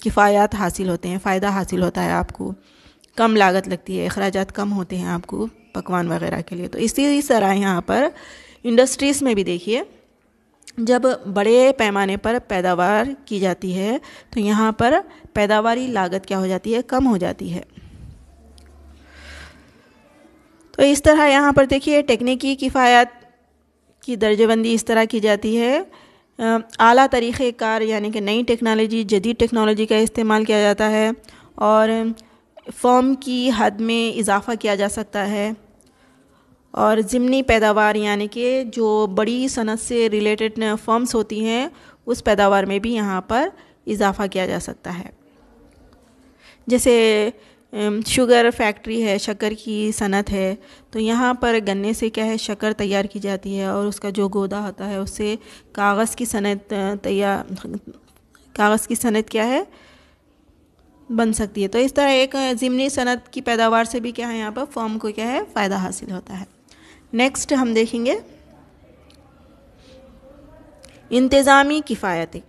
کفایات حاصل ہوتے ہیں، فائدہ حاصل ہوتا ہے آپ کو، کم لاگت لگتی ہے، اخراجات کم ہوتے ہیں آپ کو پکوان وغیرہ کے لیے۔ تو اسی طرح یہاں پر انڈسٹریز میں بھی دیکھیے، جب بڑے پیمانے پر پیداوار کی جاتی ہے تو یہاں پر پیداواری لاگت کیا ہو جاتی ہے، کم ہو جاتی ہے۔ تو اس طرح یہاں پر دیکھیے تکنیکی کفایات کی درجہ بندی اس طرح کی جاتی ہے۔ اعلیٰ طریقہ کار یعنی کہ نئی ٹیکنالوجی، جدید ٹیکنالوجی کا استعمال کیا جاتا ہے، اور فارم کی حد میں اضافہ کیا جا سکتا ہے، اور ضمنی پیداوار یعنی کہ جو بڑی صنعت سے ریلیٹڈ فارمز ہوتی ہیں اس پیداوار میں بھی یہاں پر اضافہ کیا جا سکتا ہے۔ جیسے شوگر فیکٹری ہے، شکر کی صنعت ہے، تو یہاں پر گنے سے کیا ہے شکر تیار کی جاتی ہے، اور اس کا جو گودا ہوتا ہے اس سے کاغذ کی صنعت کیا ہے بن سکتی ہے۔ تو اس طرح ایک ضمنی صنعت کی پیداوار سے بھی کیا ہے یہاں پر فارم کو کیا ہے فائدہ حاصل ہوتا ہے۔ نیکسٹ ہم دیکھیں گے انتظامی کفایتیں۔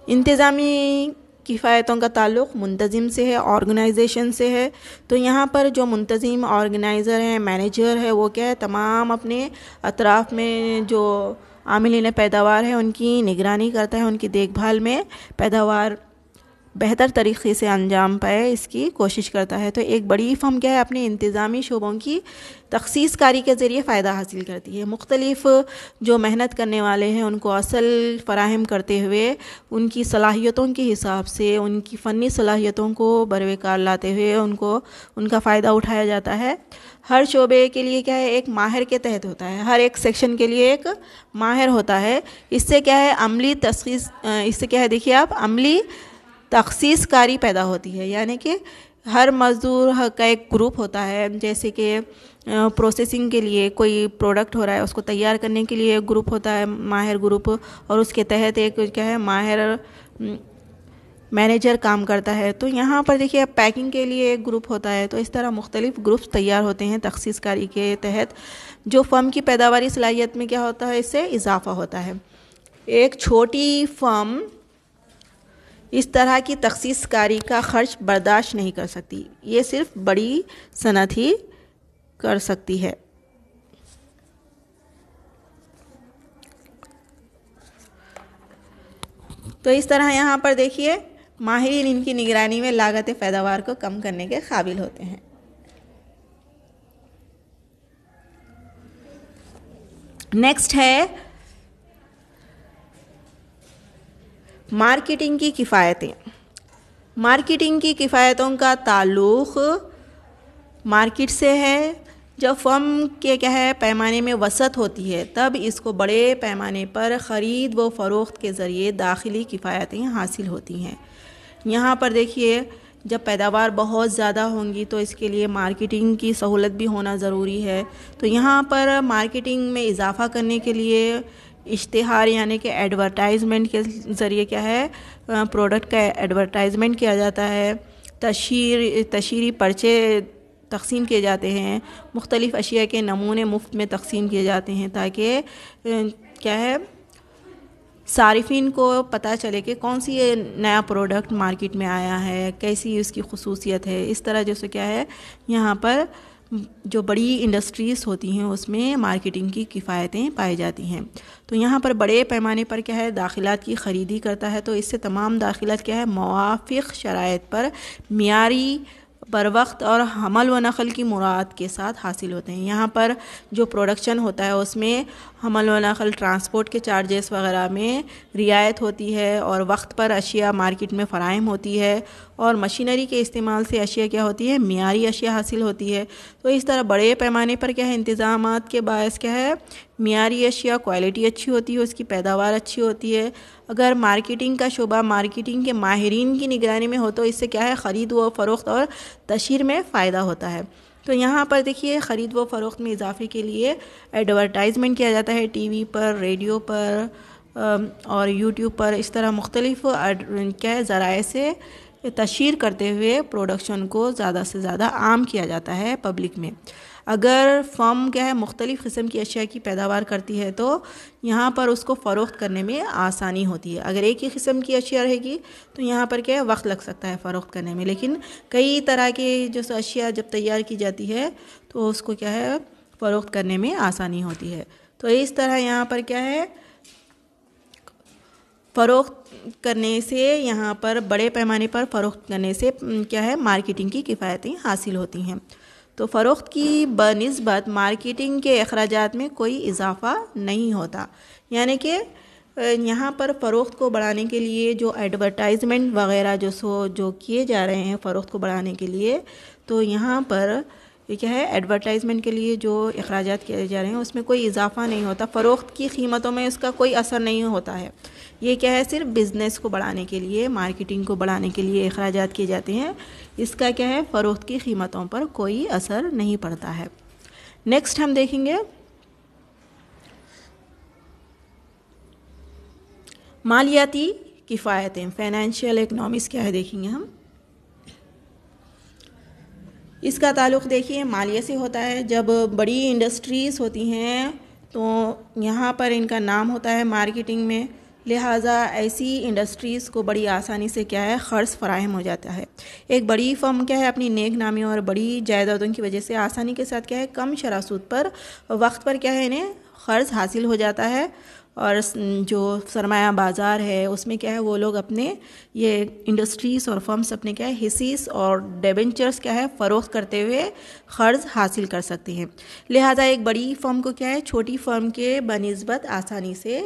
انتظامی کفایتوں کا تعلق منتظم سے ہے، آرگنائزیشن سے ہے۔ تو یہاں پر جو منتظم آرگنائزر ہیں، مینیجر ہے، وہ کیا ہے تمام اپنے اطراف میں جو عاملین پیداوار ہے ان کی نگرانی کرتا ہے، ان کی دیکھ بھال میں پیداوار بہتر طریقے سے انجام پائے اس کی کوشش کرتا ہے۔ تو ایک بڑی فرم کیا ہے اپنے انتظامی شعبوں کی تخصیص کاری کے ذریعے فائدہ حاصل کرتی ہے، مختلف جو محنت کرنے والے ہیں ان کو اصل فراہم کرتے ہوئے ان کی صلاحیتوں کے حساب سے، ان کی فنی صلاحیتوں کو بروئے کار لاتے ہوئے ان کا فائدہ اٹھایا جاتا ہے۔ ہر شعبے کے لیے کیا ہے ایک ماہر کے تحت ہوتا ہے، ہر ایک سیکشن کے لیے ایک ماہر ہوتا ہے۔ اس سے کیا ہے اس سے کیا ہے دیکھیے آپ عملی تخصیص کاری پیدا ہوتی ہے، یعنی کہ ہر مزدور کا ایک گروپ ہوتا ہے، جیسے کہ پروسیسنگ کے لیے کوئی پروڈکٹ ہو رہا ہے اس کو تیار کرنے کے لیے ایک گروپ ہوتا ہے، ماہر گروپ، اور اس کے تحت ایک کیا ہے ماہر مینیجر کام کرتا ہے۔ تو یہاں پر دیکھیے پیکنگ کے لیے ایک گروپ ہوتا ہے۔ تو اس طرح مختلف گروپس تیار ہوتے ہیں تخصیص کاری کے تحت، جو فرم کی پیداواری صلاحیت میں کیا ہوتا ہے اس سے اضافہ ہوتا ہے۔ ایک چھوٹی فرم اس طرح کی تخصیص کاری کا خرچ برداشت نہیں کر سکتی، یہ صرف بڑی صنعت ہی کر سکتی ہے۔ تو اس طرح یہاں پر دیکھیے ماہرین ان کی نگرانی میں لاگت پیداوار کو کم کرنے کے قابل ہوتے ہیں۔ نیکسٹ ہے مارکیٹنگ کی کفایتیں۔ مارکیٹنگ کی کفایتوں کا تعلق مارکیٹ سے ہے۔ جب فرم کے کیا ہے پیمانے میں وسعت ہوتی ہے تب اس کو بڑے پیمانے پر خرید و فروخت کے ذریعے داخلی کفایتیں حاصل ہوتی ہیں۔ یہاں پر دیکھیے جب پیداوار بہت زیادہ ہوں گی تو اس کے لیے مارکیٹنگ کی سہولت بھی ہونا ضروری ہے۔ تو یہاں پر مارکیٹنگ میں اضافہ کرنے کے لیے اشتہار یعنی کہ ایڈورٹائزمنٹ کے ذریعے کیا ہے پروڈکٹ کا ایڈورٹائزمنٹ کیا جاتا ہے، تشہیری پرچے تقسیم کیے جاتے ہیں، مختلف اشیاء کے نمونے مفت میں تقسیم کیے جاتے ہیں تاکہ کیا ہے صارفین کو پتہ چلے کہ کون سی نیا پروڈکٹ مارکیٹ میں آیا ہے، کیسی اس کی خصوصیت ہے۔ اس طرح جیسے کیا ہے یہاں پر جو بڑی انڈسٹریز ہوتی ہیں اس میں مارکیٹنگ کی کفایتیں پائی جاتی ہیں۔ تو یہاں پر بڑے پیمانے پر کیا ہے داخلات کی خریدی کرتا ہے، تو اس سے تمام داخلات کیا ہے موافق شرائط پر معیاری بروقت اور حمل و نقل کی مراعات کے ساتھ حاصل ہوتے ہیں۔ یہاں پر جو پروڈکشن ہوتا ہے اس میں حمل و نقل ٹرانسپورٹ کے چارجز وغیرہ میں رعایت ہوتی ہے، اور وقت پر اشیاء مارکیٹ میں فراہم ہوتی ہے، اور مشینری کے استعمال سے اشیاء کیا ہوتی ہے معیاری اشیاء حاصل ہوتی ہے۔ تو اس طرح بڑے پیمانے پر کیا ہے انتظامات کے باعث کیا ہے معیاری اشیاء کوالٹی اچھی ہوتی ہے، اس کی پیداوار اچھی ہوتی ہے۔ اگر مارکیٹنگ کا شعبہ مارکیٹنگ کے ماہرین کی نگرانی میں ہو تو اس سے کیا ہے خرید و فروخت اور تشہیر میں فائدہ ہوتا ہے۔ تو یہاں پر دیکھیے خرید و فروخت میں اضافے کے لیے ایڈورٹائزمنٹ کیا جاتا ہے ٹی وی پر، ریڈیو پر اور یوٹیوب پر، اس طرح مختلف کیا ہے ذرائع سے تشہیر کرتے ہوئے پروڈکشن کو زیادہ سے زیادہ عام کیا جاتا ہے پبلک میں۔ اگر فرم کیا ہے مختلف قسم کی اشیاء کی پیداوار کرتی ہے تو یہاں پر اس کو فروخت کرنے میں آسانی ہوتی ہے۔ اگر ایک ہی قسم کی اشیاء رہے گی تو یہاں پر کیا ہے وقت لگ سکتا ہے فروخت کرنے میں، لیکن کئی طرح کے جو اشیاء جب تیار کی جاتی ہے تو اس کو کیا ہے فروخت کرنے میں آسانی ہوتی ہے۔ تو اس طرح یہاں پر کیا ہے فروخت کرنے سے، یہاں پر بڑے پیمانے پر فروخت کرنے سے کیا ہے مارکیٹنگ کی کفایتیں حاصل ہوتی ہیں۔ تو فروخت کی بنسبت مارکیٹنگ کے اخراجات میں کوئی اضافہ نہیں ہوتا، یعنی کہ یہاں پر فروخت کو بڑھانے کے لیے جو ایڈورٹائزمنٹ وغیرہ جو کیے جا رہے ہیں فروخت کو بڑھانے کے لیے، تو یہاں پر یہ کیا ہے ایڈورٹائزمنٹ کے لیے جو اخراجات کیے جا رہے ہیں اس میں کوئی اضافہ نہیں ہوتا، فروخت کی قیمتوں میں اس کا کوئی اثر نہیں ہوتا ہے۔ یہ کیا ہے صرف بزنس کو بڑھانے کے لیے، مارکیٹنگ کو بڑھانے کے لیے اخراجات کیے جاتے ہیں، اس کا کیا ہے فروخت کی قیمتوں پر کوئی اثر نہیں پڑتا ہے۔ نیکسٹ ہم دیکھیں گے مالیاتی کفایتیں، فائنینشیل اکنامکس کیا ہے دیکھیں گے ہم۔ اس کا تعلق دیکھیے مالیہ سے ہوتا ہے۔ جب بڑی انڈسٹریز ہوتی ہیں تو یہاں پر ان کا نام ہوتا ہے مارکیٹنگ میں، لہٰذا ایسی انڈسٹریز کو بڑی آسانی سے کیا ہے قرض فراہم ہو جاتا ہے۔ ایک بڑی فرم کیا ہے اپنی نیک نامی اور بڑی جائیدادوں کی وجہ سے آسانی کے ساتھ کیا ہے کم شرح سود پر وقت پر کیا ہے انہیں قرض حاصل ہو جاتا ہے، اور جو سرمایہ بازار ہے اس میں کیا ہے وہ لوگ اپنے یہ انڈسٹریز اور فرمز اپنے کیا ہے حصص اور ڈیبنچرز کیا ہے فروخت کرتے ہوئے قرض حاصل کر سکتے ہیں۔ لہٰذا ایک بڑی فرم کو کیا ہے چھوٹی فرم کے بنسبت آسانی سے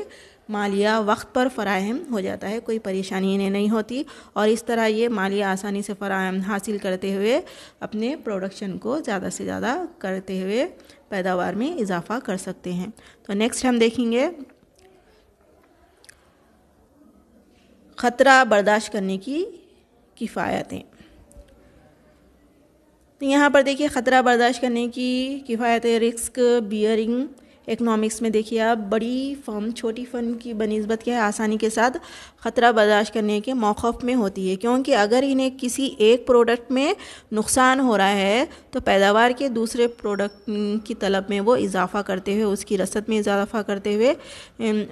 مالیہ وقت پر فراہم ہو جاتا ہے، کوئی پریشانی انہیں نہیں ہوتی، اور اس طرح یہ مالیہ آسانی سے فراہم حاصل کرتے ہوئے اپنے پروڈکشن کو زیادہ سے زیادہ کرتے ہوئے پیداوار میں اضافہ کر سکتے ہیں۔ تو نیکسٹ ہم دیکھیں گے خطرہ برداشت کرنے کی کفایتیں۔ یہاں پر دیکھیے خطرہ برداشت کرنے کی کفایتیں، رسک بیئرنگ اکنامکس میں دیکھیے آپ بڑی فرم چھوٹی فرم کی بنسبت کیا ہے آسانی کے ساتھ خطرہ برداشت کرنے کے موقف میں ہوتی ہے، کیونکہ اگر انہیں کسی ایک پروڈکٹ میں نقصان ہو رہا ہے تو پیداوار کے دوسرے پروڈکٹ کی طلب میں وہ اضافہ کرتے ہوئے، اس کی رسد میں اضافہ کرتے ہوئے،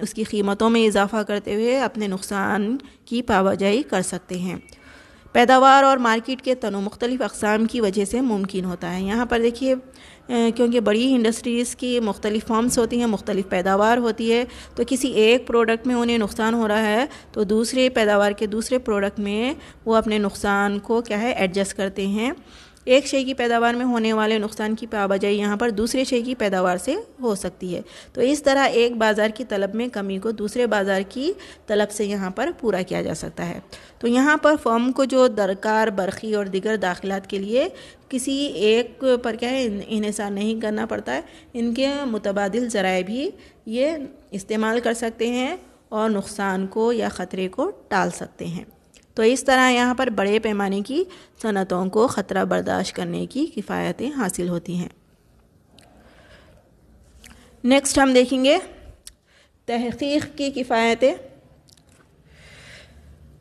اس کی قیمتوں میں اضافہ کرتے ہوئے اپنے نقصان کی پابجائی کر سکتے ہیں۔ پیداوار اور مارکیٹ کے تنوع مختلف اقسام کی وجہ سے ممکن ہوتا ہے۔ یہاں پر دیکھیے کیونکہ بڑی انڈسٹریز کی مختلف فارمز ہوتی ہیں، مختلف پیداوار ہوتی ہے، تو کسی ایک پروڈکٹ میں انہیں نقصان ہو رہا ہے تو دوسرے پیداوار کے دوسرے پروڈکٹ میں وہ اپنے نقصان کو کیا ہے ایڈجسٹ کرتے ہیں۔ ایک شے کی پیداوار میں ہونے والے نقصان کی پابجائی یہاں پر دوسرے شے کی پیداوار سے ہو سکتی ہے، تو اس طرح ایک بازار کی طلب میں کمی کو دوسرے بازار کی طلب سے یہاں پر پورا کیا جا سکتا ہے۔ تو یہاں پر فرم کو جو درکار برقی اور دیگر داخلات کے لیے کسی ایک پر کیا ہے انحصار نہیں کرنا پڑتا ہے، ان کے متبادل ذرائع بھی یہ استعمال کر سکتے ہیں اور نقصان کو یا خطرے کو ٹال سکتے ہیں۔ تو اس طرح یہاں پر بڑے پیمانے کی صنعتوں کو خطرہ برداشت کرنے کی کفایتیں حاصل ہوتی ہیں۔ نیکسٹ ہم دیکھیں گے تحقیق کی کفایتیں۔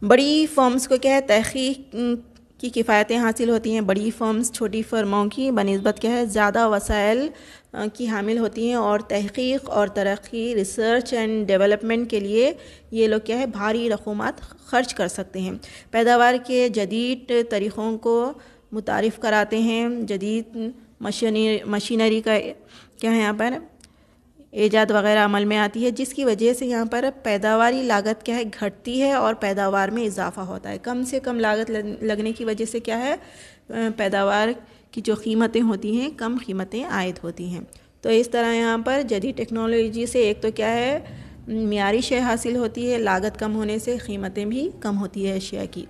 بڑی فرمز کو کیا ہے تحقیق کی کفایتیں حاصل ہوتی ہیں۔ بڑی فرمز چھوٹی فرموں کی بنسبت کیا ہے زیادہ وسائل کی حامل ہوتی ہیں، اور تحقیق اور ترقی ریسرچ اینڈ ڈیولپمنٹ کے لیے یہ لوگ کیا ہے بھاری رقومات خرچ کر سکتے ہیں۔ پیداوار کے جدید طریقوں کو متعارف کراتے ہیں، جدید مشینری کا کیا ہے یہاں پر ایجاد وغیرہ عمل میں آتی ہے، جس کی وجہ سے یہاں پر پیداواری لاگت کیا ہے گھٹتی ہے اور پیداوار میں اضافہ ہوتا ہے۔ کم سے کم لاگت لگنے کی وجہ سے کیا ہے پیداوار کی جو قیمتیں ہوتی ہیں کم قیمتیں عائد ہوتی ہیں۔ تو اس طرح یہاں پر جدید ٹیکنالوجی سے ایک تو کیا ہے معیاری شے حاصل ہوتی ہے، لاگت کم ہونے سے قیمتیں بھی کم ہوتی ہے اشیاء کی۔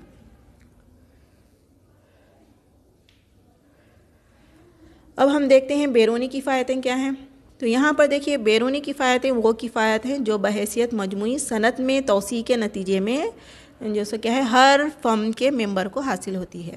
اب ہم دیکھتے ہیں بیرونی کفایتیں کیا ہیں۔ تو یہاں پر دیکھیے بیرونی کفایتیں وہ کفایت ہیں جو بحیثیت مجموعی صنعت میں توسیع کے نتیجے میں جیسے کیا ہے ہر فرم کے ممبر کو حاصل ہوتی ہے۔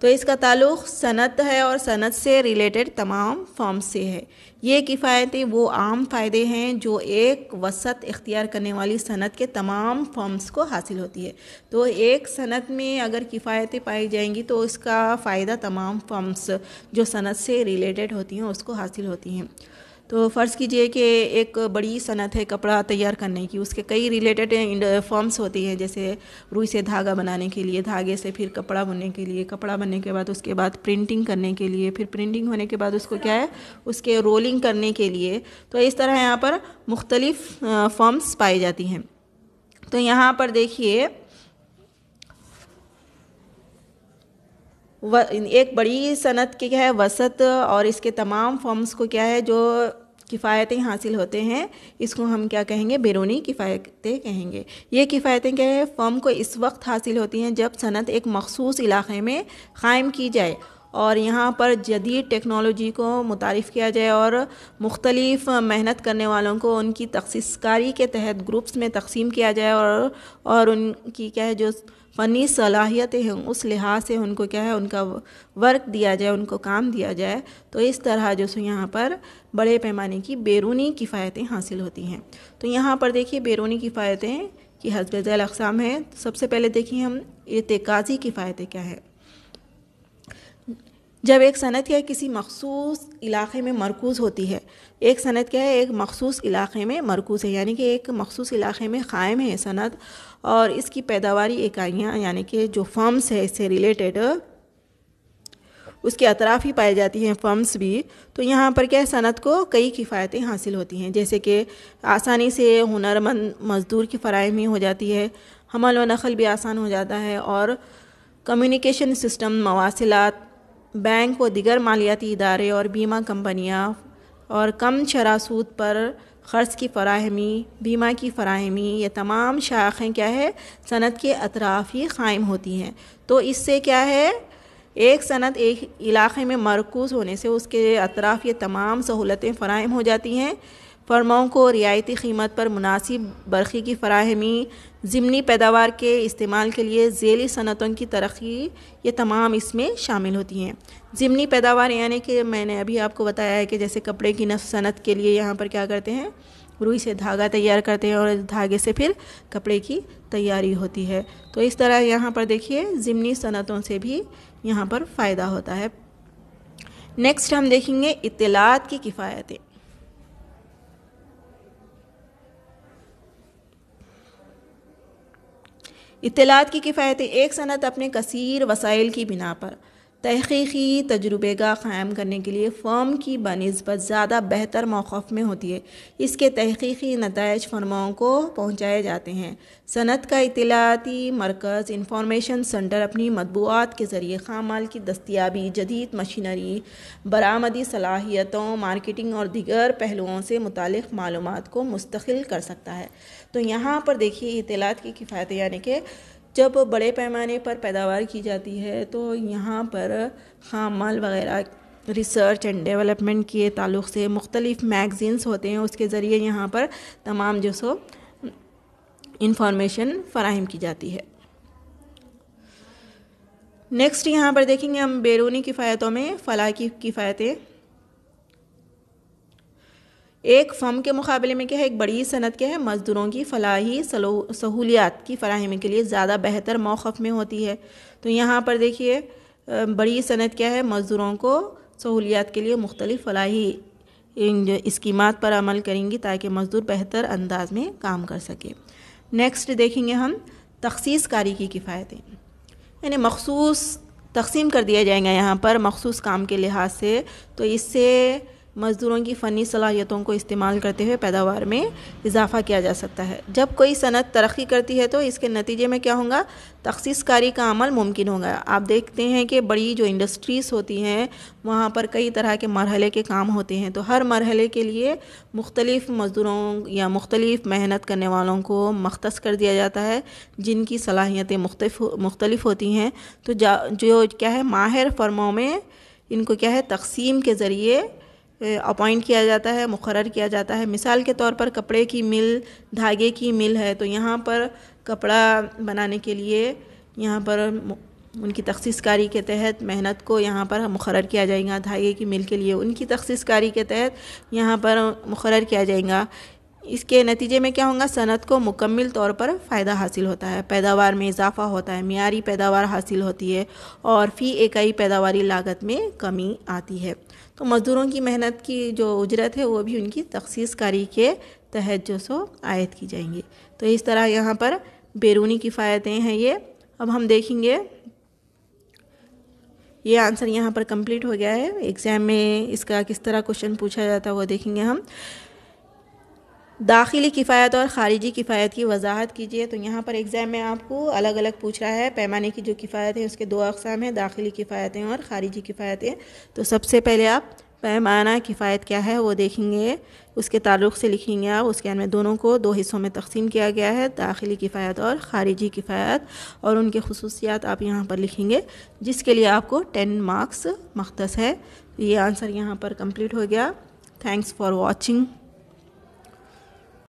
تو اس کا تعلق صنعت ہے اور صنعت سے ریلیٹڈ تمام فرمز سے ہے۔ یہ کفایتیں وہ عام فائدے ہیں جو ایک وسعت اختیار کرنے والی صنعت کے تمام فرمز کو حاصل ہوتی ہے۔ تو ایک صنعت میں اگر کفایتیں پائی جائیں گی تو اس کا فائدہ تمام فرمز جو صنعت سے ریلیٹڈ ہوتی ہیں اس کو حاصل ہوتی ہیں۔ تو فرض کیجئے کہ ایک بڑی صنعت ہے کپڑا تیار کرنے کی، اس کے کئی ریلیٹڈ فرمز ہوتی ہیں، جیسے روئی سے دھاگا بنانے کے لیے، دھاگے سے پھر کپڑا بننے کے لیے، کپڑا بننے کے بعد اس کے بعد پرنٹنگ کرنے کے لیے، پھر پرنٹنگ ہونے کے بعد اس کو کیا ہے اس کے رولنگ کرنے کے لیے۔ تو اس طرح یہاں پر مختلف فرمز پائی جاتی ہیں۔ تو یہاں پر دیکھیے ایک بڑی صنعت کی کیا ہے وسعت، اور اس کے تمام فرمز کو کیا ہے جو کفایتیں حاصل ہوتے ہیں، اس کو ہم کیا کہیں گے؟ بیرونی کفایتیں کہیں گے۔ یہ کفایتیں کیا ہے فرم کو اس وقت حاصل ہوتی ہیں جب صنعت ایک مخصوص علاقے میں قائم کی جائے اور یہاں پر جدید ٹیکنالوجی کو متعارف کیا جائے اور مختلف محنت کرنے والوں کو ان کی تخصیص کاری کے تحت گروپس میں تقسیم کیا جائے اور ان کی کیا ہے جو فنی صلاحیتیں ہیں اس لحاظ سے ان کو کیا ہے ان کا ورک دیا جائے، ان کو کام دیا جائے۔ تو اس طرح جو سو یہاں پر بڑے پیمانے کی بیرونی کفایتیں حاصل ہوتی ہیں۔ تو یہاں پر دیکھیے بیرونی کفایتیں کی حسب ذیل اقسام ہیں۔ سب سے پہلے دیکھیے ہم ارتکازی کفایتیں کیا ہے۔ جب ایک صنعت یا کسی مخصوص علاقے میں مرکوز ہوتی ہے، ایک صنعت کیا ہے ایک مخصوص علاقے میں مرکوز ہے، یعنی کہ ایک مخصوص علاقے میں قائم ہے صنعت، اور اس کی پیداواری اکائیاں یعنی کہ جو فرمز ہے اس سے ریلیٹڈ اس کے اطراف ہی پائی جاتی ہیں فرمز بھی۔ تو یہاں پر کیا ہے صنعت کو کئی کفایتیں حاصل ہوتی ہیں، جیسے کہ آسانی سے ہنرمند مزدور کی فراہمی ہو جاتی ہے، حمل و نقل بھی آسان ہو جاتا ہے، اور کمیونیکیشن سسٹم، مواصلات، بینک و دیگر مالیاتی ادارے اور بیمہ کمپنیاں، اور کم شرح سود پر قرض کی فراہمی، بیمہ کی فراہمی، یہ تمام شاخیں کیا ہے صنعت کے اطراف ہی قائم ہوتی ہیں۔ تو اس سے کیا ہے ایک صنعت ایک علاقے میں مرکوز ہونے سے اس کے اطراف یہ تمام سہولتیں فراہم ہو جاتی ہیں۔ فرموں کو رعایتی قیمت پر مناسب برقی کی فراہمی، ضمنی پیداوار کے استعمال کے لیے ذیلی صنعتوں کی ترقی، یہ تمام اس میں شامل ہوتی ہیں۔ ضمنی پیداوار یعنی کہ میں نے ابھی آپ کو بتایا ہے کہ جیسے کپڑے کی نسج صنعت کے لیے یہاں پر کیا کرتے ہیں روئی سے دھاگا تیار کرتے ہیں اور دھاگے سے پھر کپڑے کی تیاری ہوتی ہے۔ تو اس طرح یہاں پر دیکھیے ضمنی صنعتوں سے بھی یہاں پر فائدہ ہوتا ہے۔ نیکسٹ ہم دیکھیں گے اطلاعات کی کفایتیں۔ اطلاعات کی کفایتیں ایک صنعت اپنے کثیر وسائل کی بنا پر تحقیقی تجربے گاہ قائم کرنے کے لیے فرم کی بنسبت زیادہ بہتر موقف میں ہوتی ہے۔ اس کے تحقیقی نتائج فرموں کو پہنچائے جاتے ہیں۔ صنعت کا اطلاعاتی مرکز انفارمیشن سینٹر اپنی مطبوعات کے ذریعے خام مال کی دستیابی، جدید مشینری، برآمدی صلاحیتوں، مارکیٹنگ اور دیگر پہلوؤں سے متعلق معلومات کو مستقل کر سکتا ہے۔ تو یہاں پر دیکھیے اطلاعات کی کفایتیں یعنی کہ جب بڑے پیمانے پر پیداوار کی جاتی ہے تو یہاں پر خام مال وغیرہ ریسرچ اینڈ ڈیولپمنٹ کے تعلق سے مختلف میگزینز ہوتے ہیں، اس کے ذریعے یہاں پر تمام جو سو انفارمیشن فراہم کی جاتی ہے۔ نیکسٹ یہاں پر دیکھیں گے ہم بیرونی کفایتوں میں فلاح کی کفایتیں۔ ایک فرم کے مقابلے میں کیا ہے ایک بڑی صنعت کیا ہے مزدوروں کی فلاحی سہولیات کی فراہمی کے لیے زیادہ بہتر موقف میں ہوتی ہے۔ تو یہاں پر دیکھیے بڑی صنعت کیا ہے مزدوروں کو سہولیات کے لیے مختلف فلاحی اسکیمات پر عمل کریں گی تاکہ مزدور بہتر انداز میں کام کر سکے۔ نیکسٹ دیکھیں گے ہم تخصیص کاری کی کفایتیں، یعنی مخصوص تقسیم کر دیا جائے گا یہاں پر مخصوص کام کے لحاظ سے، تو اس سے مزدوروں کی فنی صلاحیتوں کو استعمال کرتے ہوئے پیداوار میں اضافہ کیا جا سکتا ہے۔ جب کوئی صنعت ترقی کرتی ہے تو اس کے نتیجے میں کیا ہوگا تخصیص کاری کا عمل ممکن ہوگا۔ آپ دیکھتے ہیں کہ بڑی جو انڈسٹریز ہوتی ہیں وہاں پر کئی طرح کے مرحلے کے کام ہوتے ہیں، تو ہر مرحلے کے لیے مختلف مزدوروں یا مختلف محنت کرنے والوں کو مختص کر دیا جاتا ہے جن کی صلاحیتیں مختلف ہوتی ہیں۔ تو جو کیا ہے ماہر فرموں میں ان کو کیا ہے تقسیم کے ذریعے اپوائنٹ کیا جاتا ہے، مقرر کیا جاتا ہے۔ مثال کے طور پر کپڑے کی مل، دھاگے کی مل ہے، تو یہاں پر کپڑا بنانے کے لیے یہاں پر ان کی تخصیص کاری کے تحت محنت کو یہاں پر مقرر کیا جائے گا. دھاگے کی مل کے لیے ان کی تخصیص کاری کے تحت یہاں پر مقرر کیا جائے گا. اس کے نتیجے میں کیا ہوگا؟ صنعت کو مکمل طور پر فائدہ حاصل ہوتا ہے، پیداوار میں اضافہ ہوتا ہے، معیاری پیداوار حاصل ہوتی ہے اور فی اکائی پیداواری لاگت میں کمی آتی ہے. تو مزدوروں کی محنت کی جو اجرت ہے وہ بھی ان کی تخصیص کاری کے تحت جو سو عائد کی جائیں گی. تو اس طرح یہاں پر بیرونی کفایتیں ہیں یہ. اب ہم دیکھیں گے یہ آنسر یہاں پر کمپلیٹ ہو گیا ہے. ایگزام میں اس کا کس طرح کوشچن پوچھا جاتا ہے وہ دیکھیں گے ہم. داخلی کفایت اور خارجی کفایت کی وضاحت کیجیے. تو یہاں پر ایگزام میں آپ کو الگ الگ پوچھ رہا ہے. پیمانے کی جو کفایت ہے اس کے 2 اقسام ہیں، داخلی کفایتیں اور خارجی کفایتیں. تو سب سے پہلے آپ پیمانہ کفایت کیا ہے وہ دیکھیں گے، اس کے تعلق سے لکھیں گے آپ. اس کے میں دونوں کو 2 حصوں میں تقسیم کیا گیا ہے، داخلی کفایت اور خارجی کفایت، اور ان کے خصوصیات آپ یہاں پر لکھیں گے جس کے لیے آپ کو 10 مارکس مختص ہے. یہ آنسر یہاں پر کمپلیٹ ہو گیا. Thanks for watching.